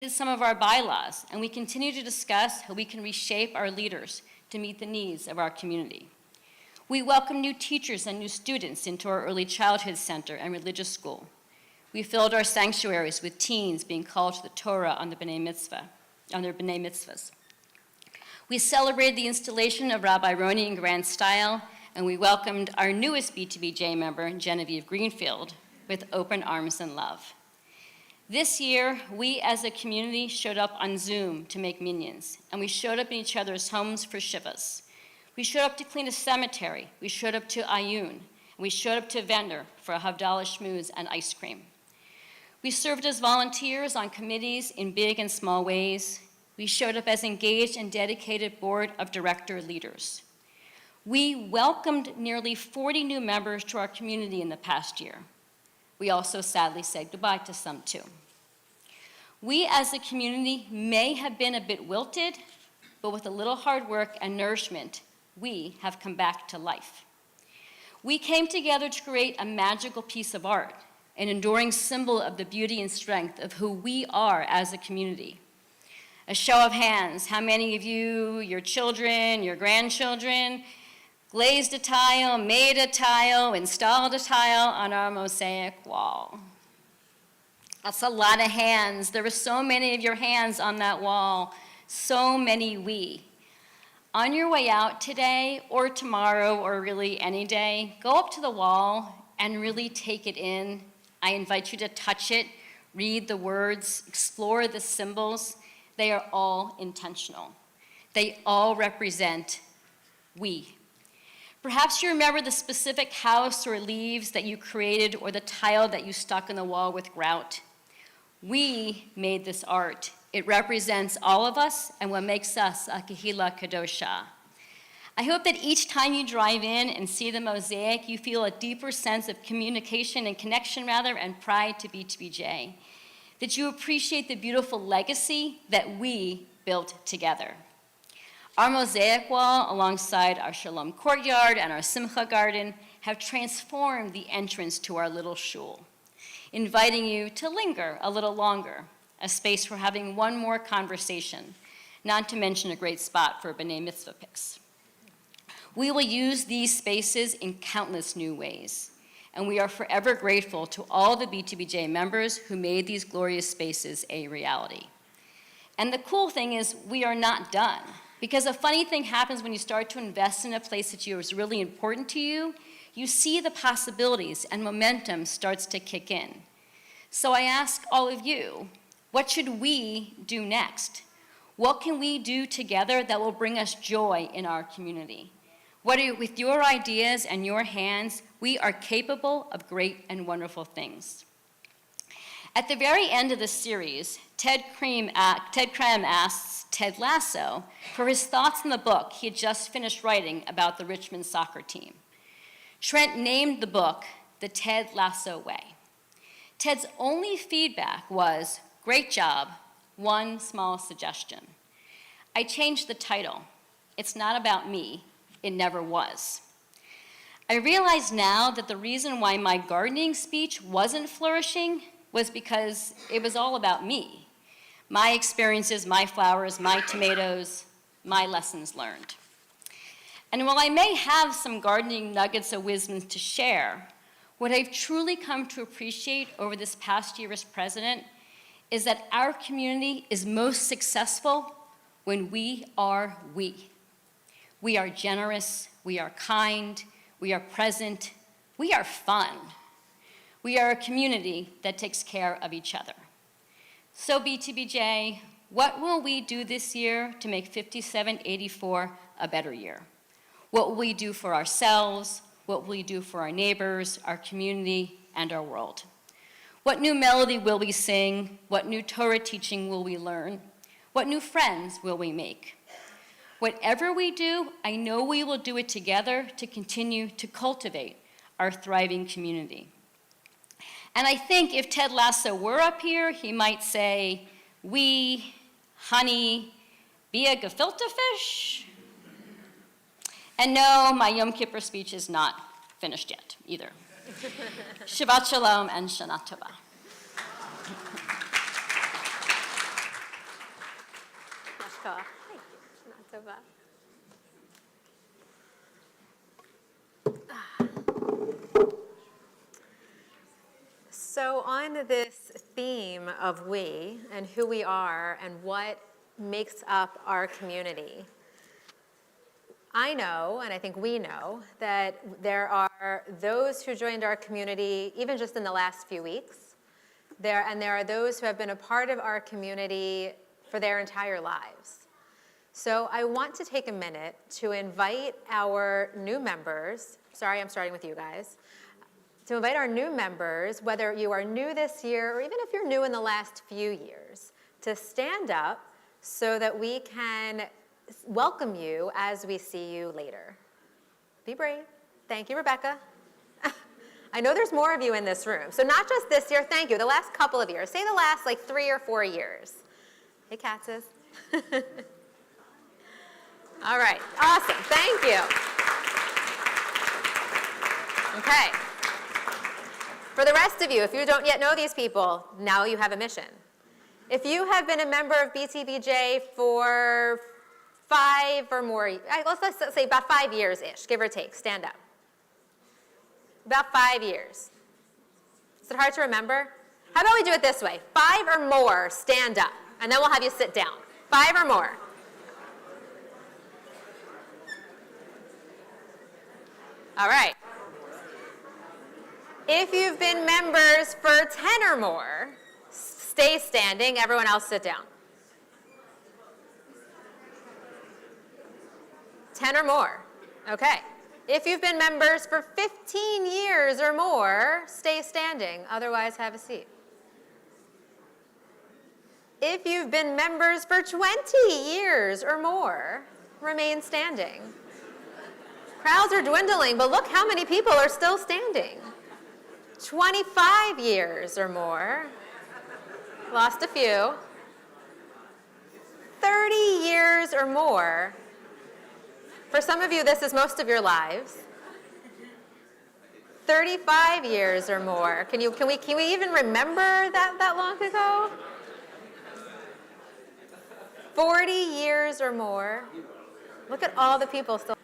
some of our bylaws, and we continue to discuss how we can reshape our leaders to meet the needs of our community. We welcome new teachers and new students into our early childhood center and religious school. We filled our sanctuaries with teens being called to the Torah on their B'nai Mitzvahs. We celebrated the installation of Rabbi Roni in grand style, and we welcomed our newest B2BJ member, Genevieve Greenfield, with open arms and love. This year, we as a community showed up on Zoom to make minyans, and we showed up in each other's homes for Shivas. We showed up to clean a cemetery. We showed up to Ayun. And we showed up to a vendor for a Havdalah schmooze and ice cream. We served as volunteers on committees in big and small ways. We showed up as engaged and dedicated board of director leaders. We welcomed nearly 40 new members to our community in the past year. We also sadly said goodbye to some too. We as a community may have been a bit wilted, but with a little hard work and nourishment, we have come back to life. We came together to create a magical piece of art, an enduring symbol of the beauty and strength of who we are as a community. A show of hands, how many of you, your children, your grandchildren, glazed a tile, made a tile, installed a tile on our mosaic wall? That's a lot of hands. There were so many of your hands on that wall, so many we. On your way out today or tomorrow or really any day, go up to the wall and really take it in. I invite you to touch it, read the words, explore the symbols. They are all intentional. They all represent we. Perhaps you remember the specific house or leaves that you created or the tile that you stuck in the wall with grout. We made this art. It represents all of us and what makes us a Kehila Kadosha. I hope that each time you drive in and see the mosaic, you feel a deeper sense of communication and connection and pride to B2BJ. That you appreciate the beautiful legacy that we built together. Our mosaic wall, alongside our Shalom courtyard and our Simcha garden, have transformed the entrance to our little shul, inviting you to linger a little longer, a space for having one more conversation, not to mention a great spot for B'nai Mitzvah pics. We will use these spaces in countless new ways, and we are forever grateful to all the B2BJ members who made these glorious spaces a reality. And the cool thing is we are not done. Because a funny thing happens when you start to invest in a place that is really important to you, you see the possibilities and momentum starts to kick in. So I ask all of you, what should we do next? What can we do together that will bring us joy in our community? With your ideas and your hands, we are capable of great and wonderful things. At the very end of the series, Ted Cram asks Ted Lasso for his thoughts on the book he had just finished writing about the Richmond soccer team. Trent named the book The Ted Lasso Way. Ted's only feedback was, great job, one small suggestion. I changed the title. It's not about me, it never was. I realize now that the reason why my gardening speech wasn't flourishing was because it was all about me. My experiences, my flowers, my tomatoes, my lessons learned. And while I may have some gardening nuggets of wisdom to share, what I've truly come to appreciate over this past year as president is that our community is most successful when we are we. We are generous, we are kind, we are present, we are fun. We are a community that takes care of each other. So B2BJ, what will we do this year to make 5784 a better year? What will we do for ourselves? What will we do for our neighbors, our community, and our world? What new melody will we sing? What new Torah teaching will we learn? What new friends will we make? Whatever we do, I know we will do it together to continue to cultivate our thriving community. And I think if Ted Lasso were up here, he might say, we, honey, be a gefilte fish. And no, my Yom Kippur speech is not finished yet either. Shabbat Shalom and Shana Tova. Hi. Not so bad. So on this theme of we and who we are and what makes up our community, I know, and I think we know, that there are those who joined our community even just in the last few weeks. There are those who have been a part of our community for their entire lives. So I want to take a minute to invite our new members, sorry, I'm starting with you guys, to invite our new members, whether you are new this year or even if you're new in the last few years, to stand up so that we can welcome you as we see you later. Be brave. Thank you, Rebecca. I know there's more of you in this room. So not just this year, thank you. The last couple of years. Say the last like 3 or 4 years. Hey, Katzes. All right, awesome, thank you. Okay. For the rest of you, if you don't yet know these people, now you have a mission. If you have been a member of BTBJ for 5 or more, let's say about 5 years-ish, give or take, stand up. About 5 years. Is it hard to remember? How about we do it this way? 5 or more, stand up, and then we'll have you sit down. 5 or more. All right. If you've been members for 10 or more, stay standing, everyone else sit down. 10 or more, okay. If you've been members for 15 years or more, stay standing, otherwise have a seat. If you've been members for 20 years or more, remain standing. Crowds are dwindling, but look how many people are still standing. 25 years or more, lost a few. 30 years or more. For some of you, this is most of your lives. 35 years or more. Can we even remember that long ago? 40 years or more. Look at all the people still.